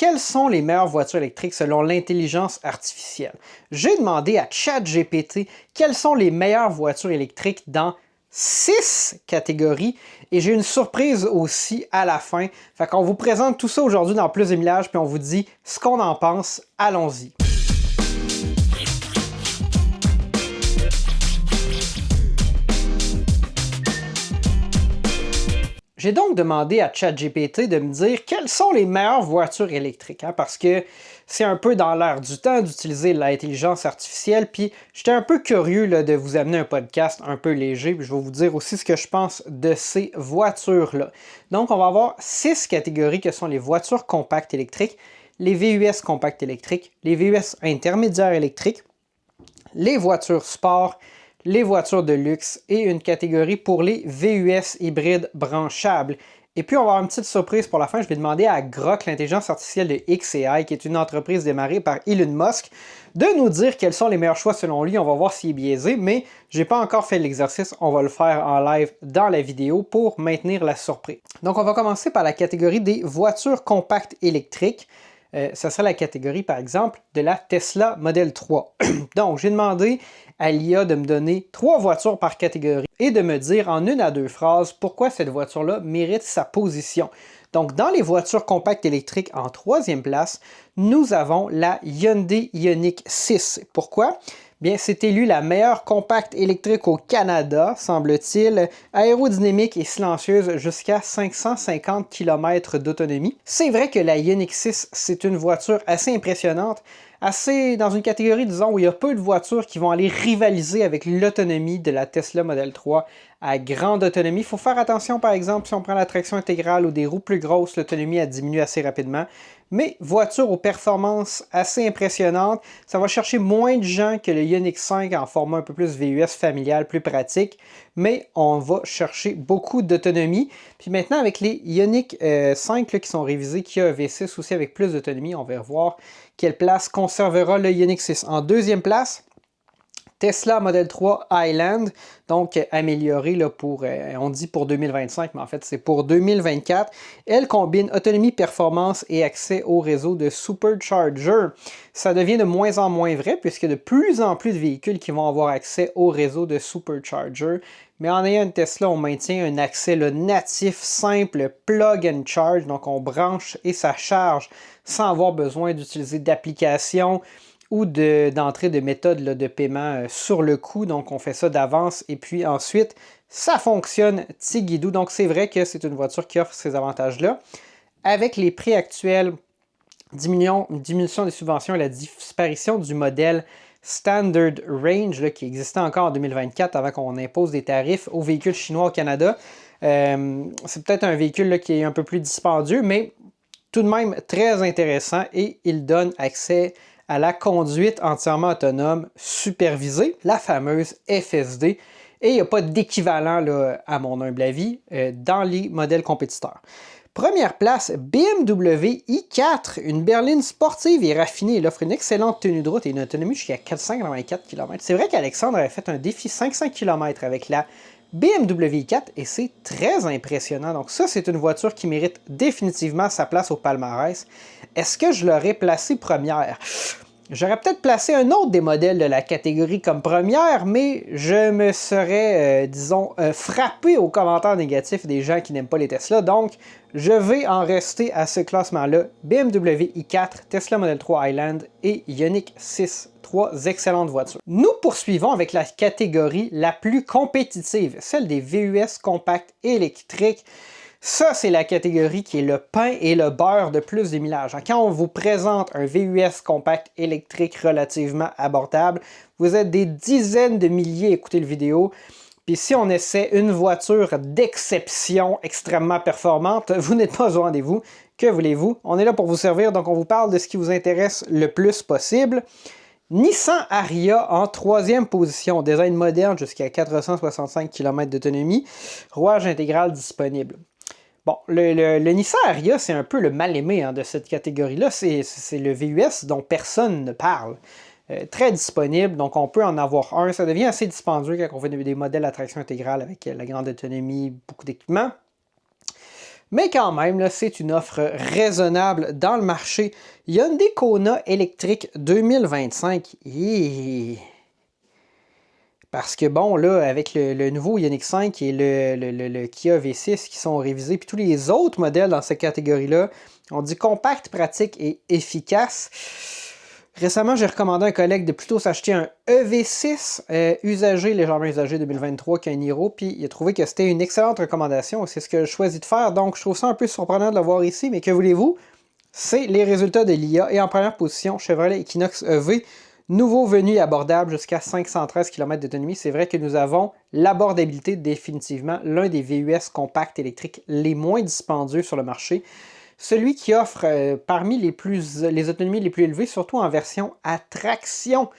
quelles sont les meilleures voitures électriques selon l'intelligence artificielle. J'ai demandé à ChatGPT quelles sont les meilleures voitures électriques dans 6 catégories et j'ai une surprise aussi à la fin. Fait qu'on vous présente tout ça aujourd'hui dans Plus de Millage puis on vous dit ce qu'on en pense. Allons-y. J'ai donc demandé à ChatGPT de me dire quelles sont les meilleures voitures électriques, parce que c'est un peu dans l'air du temps d'utiliser l'intelligence artificielle, puis j'étais un peu curieux de vous amener un podcast un peu léger, puis je vais vous dire aussi ce que je pense de ces voitures-là. Donc on va avoir 6 catégories que sont les voitures compactes électriques, les VUS compacts électriques, les VUS intermédiaires électriques, les voitures sport, les voitures de luxe et une catégorie pour les VUS hybrides branchables. Et puis on va avoir une petite surprise pour la fin, je vais demander à Grok, l'intelligence artificielle de xAI, qui est une entreprise démarrée par Elon Musk, de nous dire quels sont les meilleurs choix selon lui. On va voir s'il est biaisé, mais j'ai pas encore fait l'exercice, on va le faire en live dans la vidéo pour maintenir la surprise. Donc on va commencer par la catégorie des voitures compactes électriques. Ça serait la catégorie, par exemple, de la Tesla Model 3. Donc, j'ai demandé à l'IA de me donner 3 voitures par catégorie et de me dire en 1 à 2 phrases pourquoi cette voiture-là mérite sa position. Donc, dans les voitures compactes électriques en 3e place, nous avons la Hyundai Ioniq 6. Pourquoi? Bien, c'est élu la meilleure compacte électrique au Canada, semble-t-il, aérodynamique et silencieuse jusqu'à 550 km d'autonomie. C'est vrai que la Ioniq 6, c'est une voiture assez impressionnante, assez dans une catégorie, disons, où il y a peu de voitures qui vont aller rivaliser avec l'autonomie de la Tesla Model 3 à grande autonomie. Il faut faire attention, par exemple, si on prend la traction intégrale ou des roues plus grosses, l'autonomie a diminué assez rapidement. Mais voiture aux performances assez impressionnantes, ça va chercher moins de gens que le Ioniq 5 en format un peu plus VUS familial, plus pratique, mais on va chercher beaucoup d'autonomie. Puis maintenant, avec les Ioniq 5 là, qui sont révisés, qui a un V6 aussi avec plus d'autonomie, on va voir quelle place conservera le Ioniq 6. En 2e place, Tesla Model 3 Highland, donc améliorée là, pour, on dit pour 2025, mais en fait c'est pour 2024. Elle combine autonomie, performance et accès au réseau de supercharger. Ça devient de moins en moins vrai puisque de plus en plus de véhicules qui vont avoir accès au réseau de supercharger. Mais en ayant une Tesla, on maintient un accès là, natif, simple, plug and charge. Donc on branche et ça charge sans avoir besoin d'utiliser d'applications ou d'entrée de méthode là, de paiement sur le coup. Donc, on fait ça d'avance et puis ensuite, ça fonctionne tigidou. Donc, c'est vrai que c'est une voiture qui offre ces avantages-là. Avec les prix actuels, diminution des subventions et la disparition du modèle Standard Range là, qui existait encore en 2024 avant qu'on impose des tarifs aux véhicules chinois au Canada. C'est peut-être un véhicule là, qui est un peu plus dispendieux, mais tout de même très intéressant et il donne accès à la conduite entièrement autonome supervisée, la fameuse FSD, et il n'y a pas d'équivalent, à mon humble avis, dans les modèles compétiteurs. Première place, BMW i4, une berline sportive et raffinée. Elle offre une excellente tenue de route et une autonomie jusqu'à 484 km. C'est vrai qu'Alexandre avait fait un défi 500 km avec la BMW i4 et c'est très impressionnant. Donc ça, c'est une voiture qui mérite définitivement sa place au palmarès. Est-ce que je l'aurais placée première? J'aurais peut-être placé un autre des modèles de la catégorie comme première, mais je me serais, frappé aux commentaires négatifs des gens qui n'aiment pas les Tesla. Donc, je vais en rester à ce classement-là. BMW i4, Tesla Model 3 Highland et Ioniq 6. 3 excellentes voitures. Nous poursuivons avec la catégorie la plus compétitive, celle des VUS compacts électriques. Ça, c'est la catégorie qui est le pain et le beurre de Plus de Millage. Quand on vous présente un VUS compact électrique relativement abordable, vous êtes des dizaines de milliers à écouter la vidéo. Puis si on essaie une voiture d'exception extrêmement performante, vous n'êtes pas au rendez-vous. Que voulez-vous? On est là pour vous servir, donc on vous parle de ce qui vous intéresse le plus possible. Nissan Ariya en 3e position, design moderne jusqu'à 465 km d'autonomie, rouage intégral disponible. Bon, le Nissan Ariya, c'est un peu le mal-aimé de cette catégorie-là. C'est le VUS dont personne ne parle. Très disponible, donc on peut en avoir un. Ça devient assez dispendieux quand on fait des modèles à traction intégrale avec la grande autonomie, beaucoup d'équipements. Mais quand même, c'est une offre raisonnable dans le marché. Hyundai Kona électrique 2025. Parce que bon, là, avec le nouveau Ioniq 5 et le Kia V6 qui sont révisés, puis tous les autres modèles dans cette catégorie-là, on dit compact, pratique et efficace. Récemment, j'ai recommandé à un collègue de plutôt s'acheter un EV6 usagé, légèrement usagé 2023 qu'un Niro, puis il a trouvé que c'était une excellente recommandation. C'est ce que je choisis de faire, donc je trouve ça un peu surprenant de le voir ici, mais que voulez-vous? C'est les résultats de l'IA. Et en première position, Chevrolet Equinox EV, nouveau venu et abordable jusqu'à 513 km d'autonomie. C'est vrai que nous avons l'abordabilité, définitivement, l'un des VUS compacts électriques les moins dispendieux sur le marché. Celui qui offre parmi les autonomies les plus élevées, surtout en version à traction.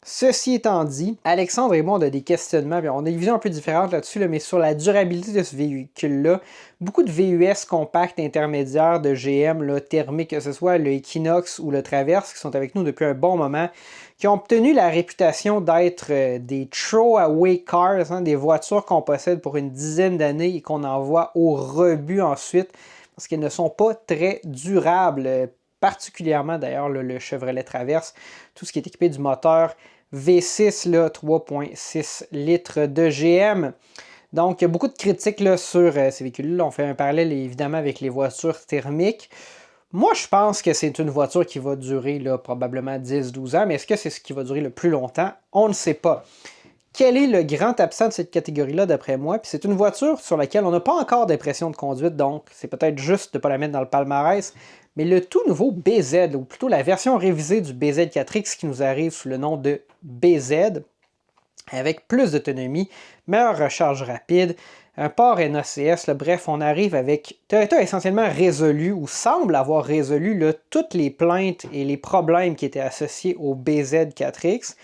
Ceci étant dit, Alexandre et moi, on a des questionnements, on a des visions un peu différentes là-dessus, mais sur la durabilité de ce véhicule-là. Beaucoup de VUS compacts intermédiaires de GM là, thermiques, que ce soit le Equinox ou le Traverse, qui sont avec nous depuis un bon moment, qui ont obtenu la réputation d'être des throwaway cars, hein, des voitures qu'on possède pour une dizaine d'années et qu'on envoie au rebut ensuite, parce qu'elles ne sont pas très durables, particulièrement d'ailleurs le Chevrolet Traverse, tout ce qui est équipé du moteur V6, 3.6 litres de GM. Donc, il y a beaucoup de critiques là, sur ces véhicules-là. On fait un parallèle évidemment avec les voitures thermiques. Moi, je pense que c'est une voiture qui va durer là, probablement 10-12 ans, mais est-ce que c'est ce qui va durer le plus longtemps? On ne sait pas. Quel est le grand absent de cette catégorie-là, d'après moi? Puis c'est une voiture sur laquelle on n'a pas encore d'impression de conduite, donc c'est peut-être juste de ne pas la mettre dans le palmarès. Mais le tout nouveau BZ, ou plutôt la version révisée du BZ4X qui nous arrive sous le nom de BZ, avec plus d'autonomie, meilleure recharge rapide, un port NACS, bref, on arrive avec Toyota essentiellement résolu, ou semble avoir résolu là, toutes les plaintes et les problèmes qui étaient associés au BZ4X.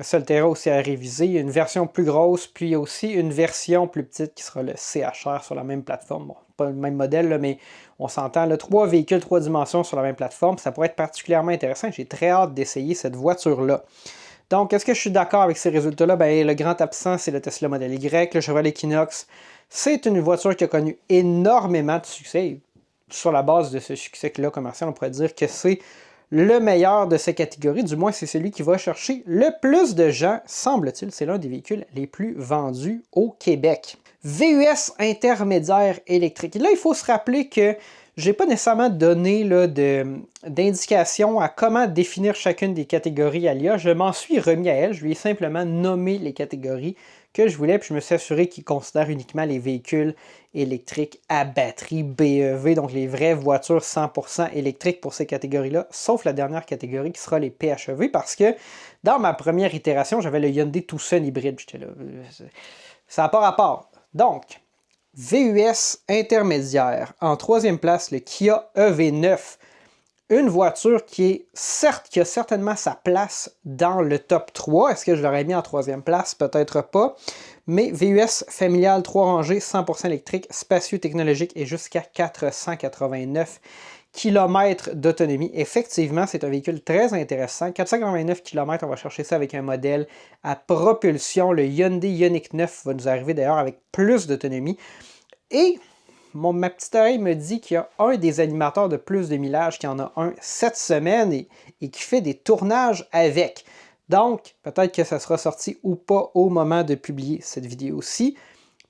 Solterra aussi à réviser. Il y a une version plus grosse, puis aussi une version plus petite qui sera le CHR sur la même plateforme. Bon, pas le même modèle, là, mais on s'entend. 3 véhicules, 3 dimensions sur la même plateforme. Ça pourrait être particulièrement intéressant. J'ai très hâte d'essayer cette voiture-là. Donc, est-ce que je suis d'accord avec ces résultats-là? Le grand absent, c'est le Tesla Model Y. Le Chevrolet Equinox, c'est une voiture qui a connu énormément de succès. Sur la base de ce succès-là commercial, on pourrait dire que c'est le meilleur de ces catégories, du moins c'est celui qui va chercher le plus de gens, semble-t-il, c'est l'un des véhicules les plus vendus au Québec. VUS intermédiaire électrique. Et là, il faut se rappeler que je n'ai pas nécessairement donné d'indication à comment définir chacune des catégories à l'IA. Je m'en suis remis à elle, je lui ai simplement nommé les catégories que je voulais, puis je me suis assuré qu'il considère uniquement les véhicules électriques à batterie BEV, donc les vraies voitures 100% électriques pour ces catégories-là, sauf la dernière catégorie qui sera les PHEV, parce que dans ma première itération, j'avais le Hyundai Tucson hybride, j'étais là, ça n'a pas rapport. Donc, VUS intermédiaire, en troisième place, le Kia EV9, une voiture qui a certainement sa place dans le top 3. Est-ce que je l'aurais mis en troisième place? Peut-être pas. Mais VUS familial 3 rangées, 100% électrique, spacieux, technologique et jusqu'à 489 km d'autonomie. Effectivement, c'est un véhicule très intéressant. 489 km, on va chercher ça avec un modèle à propulsion. Le Hyundai Ioniq 9 va nous arriver d'ailleurs avec plus d'autonomie. Et ma petite oreille me dit qu'il y a un des animateurs de Plus de Millage qui en a un cette semaine et qui fait des tournages avec. Donc, peut-être que ça sera sorti ou pas au moment de publier cette vidéo-ci.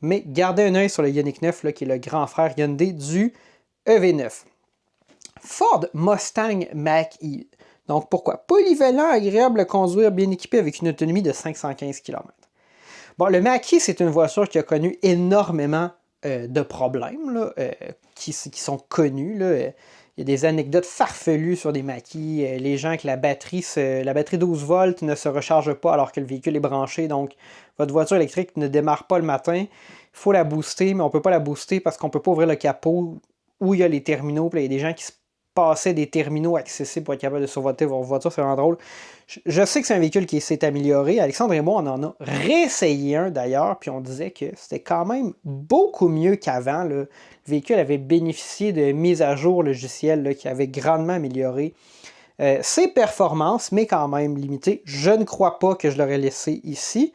Mais gardez un œil sur le Ioniq 9, là, qui est le grand frère Hyundai du EV9. Ford Mustang Mach-E. Donc, pourquoi? Polyvalent, agréable à conduire, bien équipé avec une autonomie de 515 km. Bon, le Mach-E, c'est une voiture qui a connu énormément de problèmes là, qui sont connus. Là. Il y a des anecdotes farfelues sur des Mach-E. Les gens que la batterie 12 volts ne se recharge pas alors que le véhicule est branché. Donc, votre voiture électrique ne démarre pas le matin. Il faut la booster, mais on ne peut pas la booster parce qu'on ne peut pas ouvrir le capot où il y a les terminaux. Puis il y a des gens qui se passaient des terminaux accessibles pour être capable de survolter votre voiture. C'est vraiment drôle. Je sais que c'est un véhicule qui s'est amélioré. Alexandre et moi, on en a réessayé un d'ailleurs, puis on disait que c'était quand même beaucoup mieux qu'avant. Le véhicule avait bénéficié de mises à jour logicielles là, qui avaient grandement amélioré ses performances, mais quand même limitées. Je ne crois pas que je l'aurais laissé ici.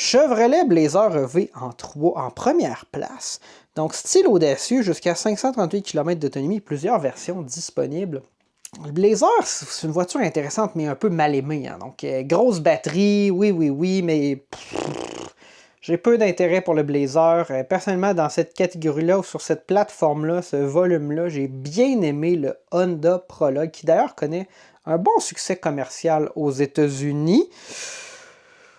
Chevrolet Blazer EV en première place. Donc, style audacieux, jusqu'à 538 km d'autonomie, plusieurs versions disponibles. Le Blazer, c'est une voiture intéressante, mais un peu mal aimée. Hein. Donc, grosse batterie, oui, mais j'ai peu d'intérêt pour le Blazer. Personnellement, dans cette catégorie-là, ou sur cette plateforme-là, ce volume-là, j'ai bien aimé le Honda Prologue, qui d'ailleurs connaît un bon succès commercial aux États-Unis.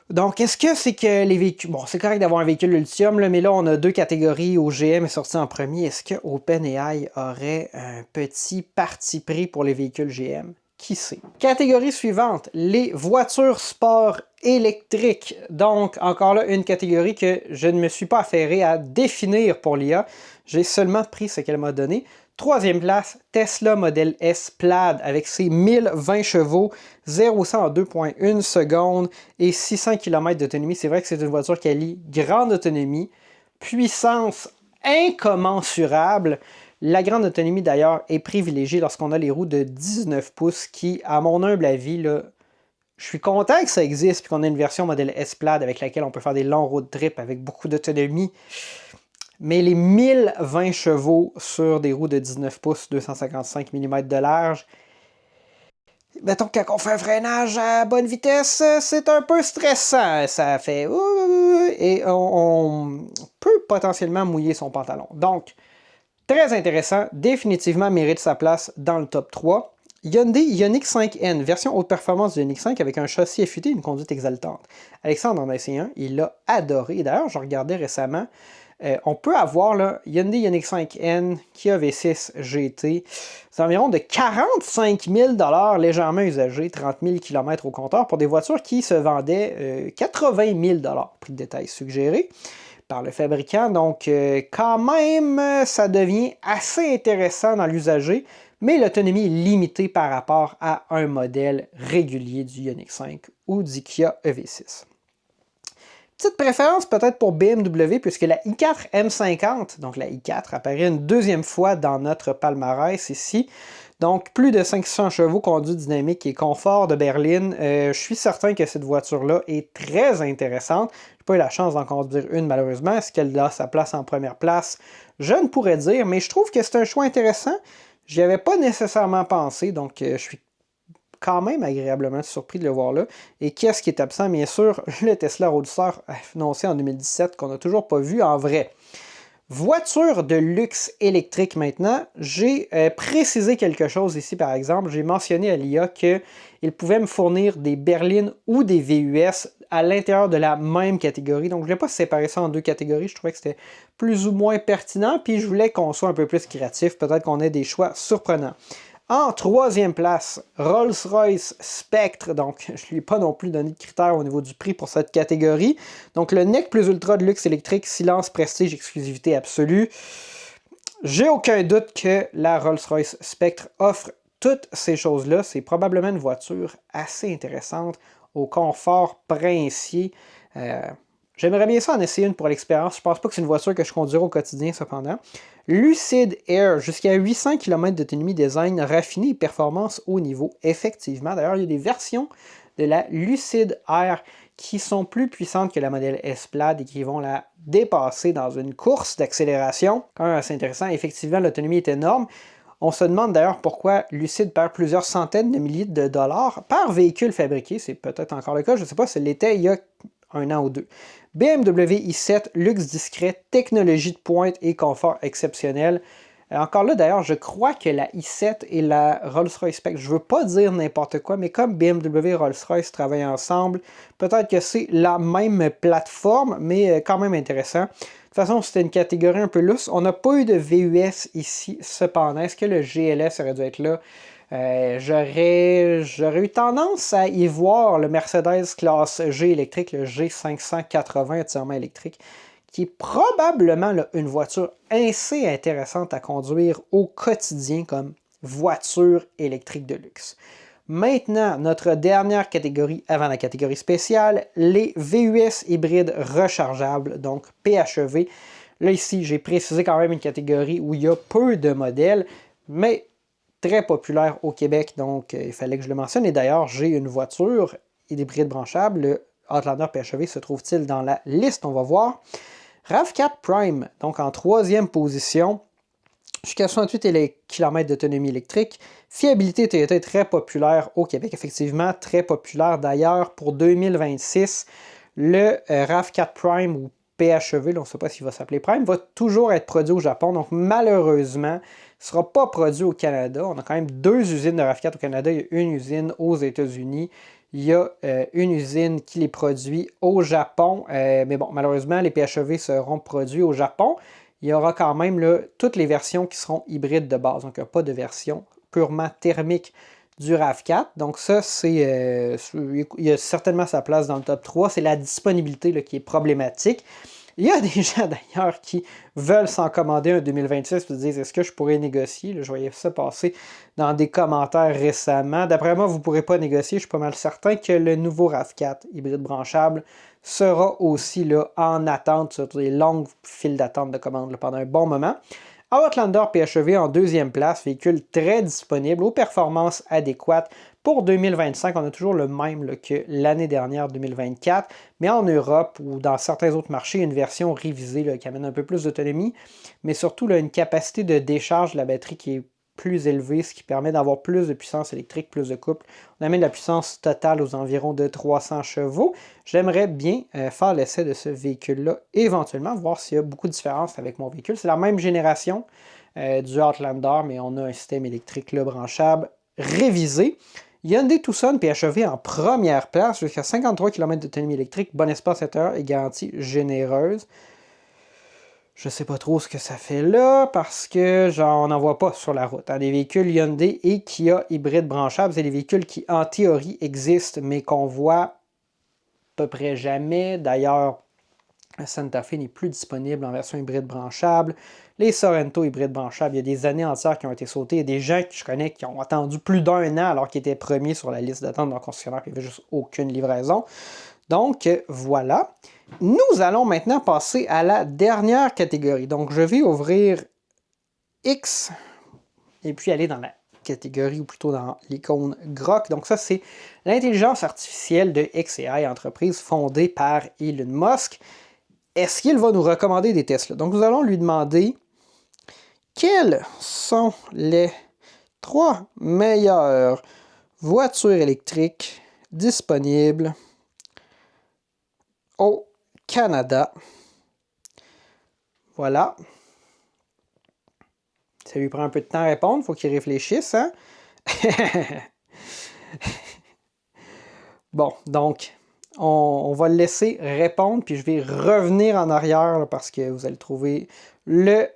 Donc, est-ce que c'est que les véhicules... Bon, c'est correct d'avoir un véhicule Ultium, là, mais là, on a deux catégories. OGM est sorti en premier. Est-ce que OpenAI aurait un petit parti pris pour les véhicules GM? Qui sait? Catégorie suivante, les voitures sport électriques. Donc, encore là, une catégorie que je ne me suis pas affairé à définir pour l'IA. J'ai seulement pris ce qu'elle m'a donné. Troisième place, Tesla Model S Plaid avec ses 1020 chevaux, 0-100 en 2,1 secondes et 600 km d'autonomie. C'est vrai que c'est une voiture qui allie grande autonomie, puissance incommensurable. La grande autonomie, d'ailleurs, est privilégiée lorsqu'on a les roues de 19 pouces qui, à mon humble avis, là, je suis content que ça existe et qu'on ait une version modèle S Plaid avec laquelle on peut faire des longs road trips avec beaucoup d'autonomie. Mais les 1020 chevaux sur des roues de 19 pouces, 255 mm de large, mettons quand on fait un freinage à bonne vitesse, c'est un peu stressant. Ça fait... Et on peut potentiellement mouiller son pantalon. Donc, très intéressant, définitivement mérite sa place dans le top 3. Hyundai Ioniq 5N, version haute performance du Ioniq 5 avec un châssis affûté et une conduite exaltante. Alexandre en a essayé un, il l'a adoré. D'ailleurs, je regardais récemment, on peut avoir là, Hyundai Ioniq 5N, Kia V6 GT, c'est environ de 45 000 $ légèrement usagé, 30 000 km au compteur pour des voitures qui se vendaient 80 000 $, prix de détail suggéré par le fabricant. Donc, quand même, ça devient assez intéressant dans l'usager, mais l'autonomie est limitée par rapport à un modèle régulier du Ioniq 5 ou du Kia EV6. Petite préférence peut-être pour BMW, puisque la i4 M50, donc la i4, apparaît une deuxième fois dans notre palmarès ici. Donc, plus de 500 chevaux, conduite dynamique et confort de berline. Je suis certain que cette voiture-là est très intéressante. Je n'ai pas eu la chance d'en conduire une, malheureusement. Est-ce qu'elle a sa place en première place? Je ne pourrais dire, mais je trouve que c'est un choix intéressant. Je n'y avais pas nécessairement pensé, donc je suis quand même agréablement surpris de le voir là. Et qu'est-ce qui est absent? Bien sûr, le Tesla Roadster annoncé en 2017 qu'on n'a toujours pas vu en vrai. Voiture de luxe électrique maintenant, j'ai précisé quelque chose ici par exemple, j'ai mentionné à l'IA qu'il pouvait me fournir des berlines ou des VUS à l'intérieur de la même catégorie, donc je ne voulais pas séparer ça en deux catégories, je trouvais que c'était plus ou moins pertinent, puis je voulais qu'on soit un peu plus créatif, peut-être qu'on ait des choix surprenants. En troisième place, Rolls-Royce Spectre, donc je ne lui ai pas non plus donné de critères au niveau du prix pour cette catégorie. Donc le NEC plus Ultra de luxe électrique, silence, prestige, exclusivité absolue. J'ai aucun doute que la Rolls-Royce Spectre offre toutes ces choses-là. C'est probablement une voiture assez intéressante, au confort princier. J'aimerais bien ça en essayer une pour l'expérience. Je pense pas que c'est une voiture que je conduirai au quotidien cependant. Lucid Air, jusqu'à 800 km d'autonomie, design raffiné et performance haut niveau. Effectivement, d'ailleurs, il y a des versions de la Lucid Air qui sont plus puissantes que la modèle S Plaid et qui vont la dépasser dans une course d'accélération. Quand même assez intéressant. Effectivement, l'autonomie est énorme. On se demande d'ailleurs pourquoi Lucid perd plusieurs centaines de milliers de dollars par véhicule fabriqué. C'est peut-être encore le cas, je ne sais pas, c'était il y a un an ou deux. BMW i7, luxe discret, technologie de pointe et confort exceptionnel. Encore là, d'ailleurs, je crois que la i7 et la Rolls-Royce Spectre, je ne veux pas dire n'importe quoi, mais comme BMW et Rolls-Royce travaillent ensemble, peut-être que c'est la même plateforme, mais quand même intéressant. De toute façon, c'était une catégorie un peu lousse. On n'a pas eu de VUS ici, cependant. Est-ce que le GLS aurait dû être là? J'aurais eu tendance à y voir le Mercedes classe G électrique, le G580 entièrement électrique, qui est probablement là, une voiture assez intéressante à conduire au quotidien comme voiture électrique de luxe. Maintenant, notre dernière catégorie avant la catégorie spéciale, les VUS hybrides rechargeables, donc PHEV. Là ici, j'ai précisé quand même une catégorie où il y a peu de modèles, mais très populaire au Québec, donc il fallait que je le mentionne. Et d'ailleurs, j'ai une voiture hybride branchable, le Outlander PHEV se trouve-t-il dans la liste? On va voir. RAV4 Prime, donc en 3e position, jusqu'à 68 km d'autonomie électrique. Fiabilité Toyota très populaire au Québec, effectivement, très populaire. D'ailleurs, pour 2026, le RAV4 Prime ou PHEV, on ne sait pas s'il va s'appeler Prime, va toujours être produit au Japon. Donc, malheureusement, il ne sera pas produit au Canada. On a quand même 2 usines de RAV4 au Canada. Il y a une usine aux États-Unis. Il y a une usine qui les produit au Japon. Mais bon, malheureusement, les PHEV seront produits au Japon. Il y aura quand même là, toutes les versions qui seront hybrides de base. Donc, il n'y a pas de version purement thermique du RAV4. Donc ça, c'est il y a certainement sa place dans le top 3. C'est la disponibilité là, qui est problématique. Il y a des gens d'ailleurs qui veulent s'en commander un 2026 et se disent est-ce que je pourrais négocier? Là, je voyais ça passer dans des commentaires récemment. D'après moi, vous ne pourrez pas négocier. Je suis pas mal certain que le nouveau RAV4 hybride branchable sera aussi là, en attente sur des longues files d'attente de commandes là, pendant un bon moment. Outlander PHEV en 2e place, véhicule très disponible, aux performances adéquates. Pour 2025, on a toujours le même là, que l'année dernière, 2024, mais en Europe ou dans certains autres marchés, une version révisée là, qui amène un peu plus d'autonomie, mais surtout là, une capacité de décharge de la batterie qui est plus élevée, ce qui permet d'avoir plus de puissance électrique, plus de couple. On amène la puissance totale aux environs de 300 chevaux. J'aimerais bien faire l'essai de ce véhicule-là, éventuellement, voir s'il y a beaucoup de différence avec mon véhicule. C'est la même génération du Outlander, mais on a un système électrique là, branchable révisé. Hyundai Tucson PHEV en première place, jusqu'à 53 km d'autonomie électrique, bon espace intérieur et garantie généreuse. Je ne sais pas trop ce que ça fait là, parce que on n'en voit pas sur la route. Des véhicules Hyundai et Kia hybrides branchables, c'est des véhicules qui, en théorie, existent, mais qu'on voit à peu près jamais. D'ailleurs, la Santa Fe n'est plus disponible en version hybride branchable. Les Sorento hybrides branchables, il y a des années entières qui ont été sautées. Il y a des gens que je connais qui ont attendu plus d'1 an alors qu'ils étaient premiers sur la liste d'attente d'un concessionnaire, il n'y avait juste aucune livraison. Donc, voilà. Nous allons maintenant passer à la dernière catégorie. Donc, je vais ouvrir X et puis aller dans la catégorie, ou plutôt dans l'icône Grok. Donc ça, c'est l'intelligence artificielle de xAI, entreprise fondée par Elon Musk. Est-ce qu'il va nous recommander des Tesla? Donc, nous allons lui demander quelles sont les 3 meilleures voitures électriques disponibles au Canada. Voilà. Ça lui prend un peu de temps à répondre, il faut qu'il réfléchisse, hein? Bon, donc, on va le laisser répondre, puis je vais revenir en arrière, là, parce que vous allez trouver le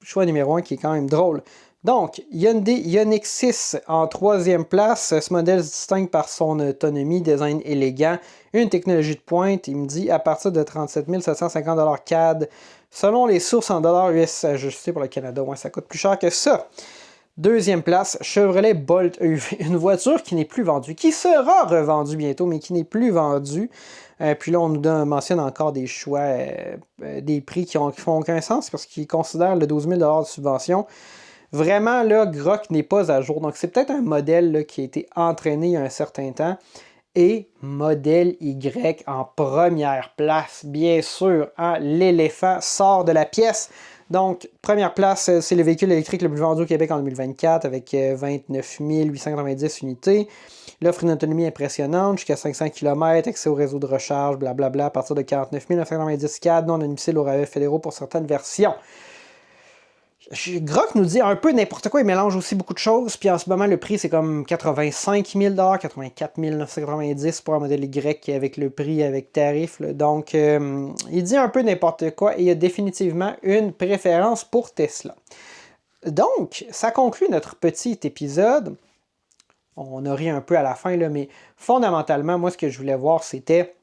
choix numéro 1 qui est quand même drôle. Donc, Hyundai Ioniq 6 en 3e place. Ce modèle se distingue par son autonomie, design élégant, une technologie de pointe. Il me dit à partir de 37 750 CAD. Selon les sources en dollars US ajustés pour le Canada, ouais, ça coûte plus cher que ça. 2e place, Chevrolet Bolt EV, une voiture qui n'est plus vendue, qui sera revendue bientôt, mais qui n'est plus vendue. Puis là, on nous mentionne encore des choix, des prix qui font aucun sens, parce qu'ils considèrent le 12 000 de subvention. Vraiment, là, Grok n'est pas à jour. Donc, c'est peut-être un modèle là, qui a été entraîné il y a un certain temps. Et modèle Y en première place, bien sûr. Hein, l'éléphant sort de la pièce. Donc, première place, c'est le véhicule électrique le plus vendu au Québec en 2024 avec 29 890 unités. Il offre une autonomie impressionnante, jusqu'à 500 km, accès au réseau de recharge, blablabla, à partir de 49 990 CAD, non admissible aux rabais fédéraux pour certaines versions. Grok nous dit un peu n'importe quoi, il mélange aussi beaucoup de choses, puis en ce moment le prix c'est comme 85 000 84 990 pour un modèle Y avec le prix avec tarif, là. Donc il dit un peu n'importe quoi et il y a définitivement une préférence pour Tesla. Donc ça conclut notre petit épisode. On a ri un peu à la fin, là, mais fondamentalement moi ce que je voulais voir c'était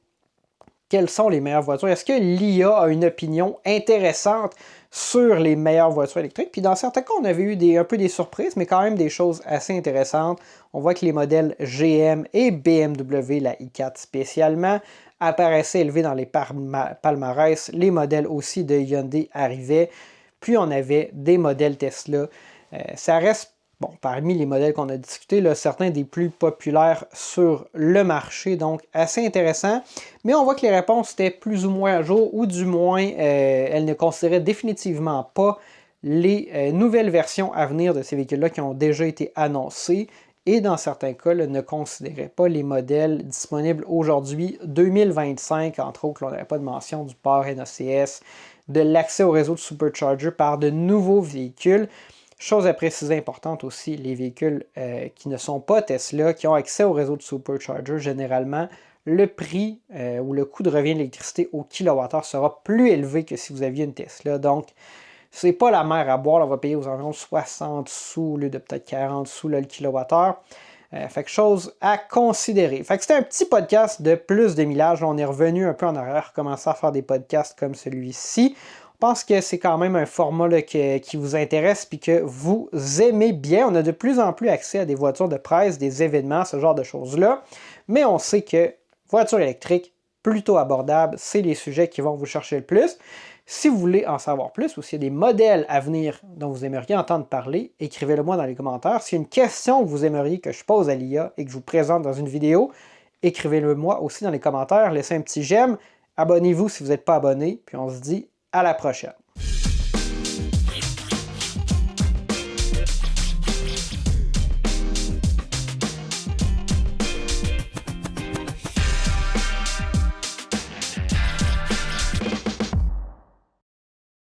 quelles sont les meilleures voitures. Est-ce que l'IA a une opinion intéressante sur les meilleures voitures électriques? Puis dans certains cas, on avait eu un peu des surprises, mais quand même des choses assez intéressantes. On voit que les modèles GM et BMW, la i4 spécialement, apparaissaient élevés dans les palmarès. Les modèles aussi de Hyundai arrivaient. Puis on avait des modèles Tesla. Ça reste Bon, parmi les modèles qu'on a discutés, là, certains des plus populaires sur le marché, donc assez intéressant. Mais on voit que les réponses étaient plus ou moins à jour, ou du moins, elles ne considéraient définitivement pas les nouvelles versions à venir de ces véhicules-là qui ont déjà été annoncées, et dans certains cas, là, ne considéraient pas les modèles disponibles aujourd'hui, 2025, entre autres, on n'avait pas de mention du port NACS, de l'accès au réseau de Supercharger par de nouveaux véhicules. Chose à préciser importante aussi, les véhicules qui ne sont pas Tesla, qui ont accès au réseau de Supercharger, généralement, le prix ou le coût de revient de l'électricité au kilowattheure sera plus élevé que si vous aviez une Tesla. Donc, c'est pas la mer à boire, là, on va payer aux environs 60 sous au lieu de peut-être 40 sous là, le kilowattheure. Fait que chose à considérer. Fait que c'était un petit podcast de plus de millage. On est revenu un peu en arrière, commencer à faire des podcasts comme celui-ci. Je pense que c'est quand même un format là, qui vous intéresse et que vous aimez bien. On a de plus en plus accès à des voitures de presse, des événements, ce genre de choses-là. Mais on sait que voiture électrique, plutôt abordable, c'est les sujets qui vont vous chercher le plus. Si vous voulez en savoir plus ou s'il y a des modèles à venir dont vous aimeriez entendre parler, écrivez-le moi dans les commentaires. S'il y a une question que vous aimeriez que je pose à l'IA et que je vous présente dans une vidéo, écrivez-le moi aussi dans les commentaires. Laissez un petit j'aime. Abonnez-vous si vous n'êtes pas abonné. Puis on se dit à la prochaine.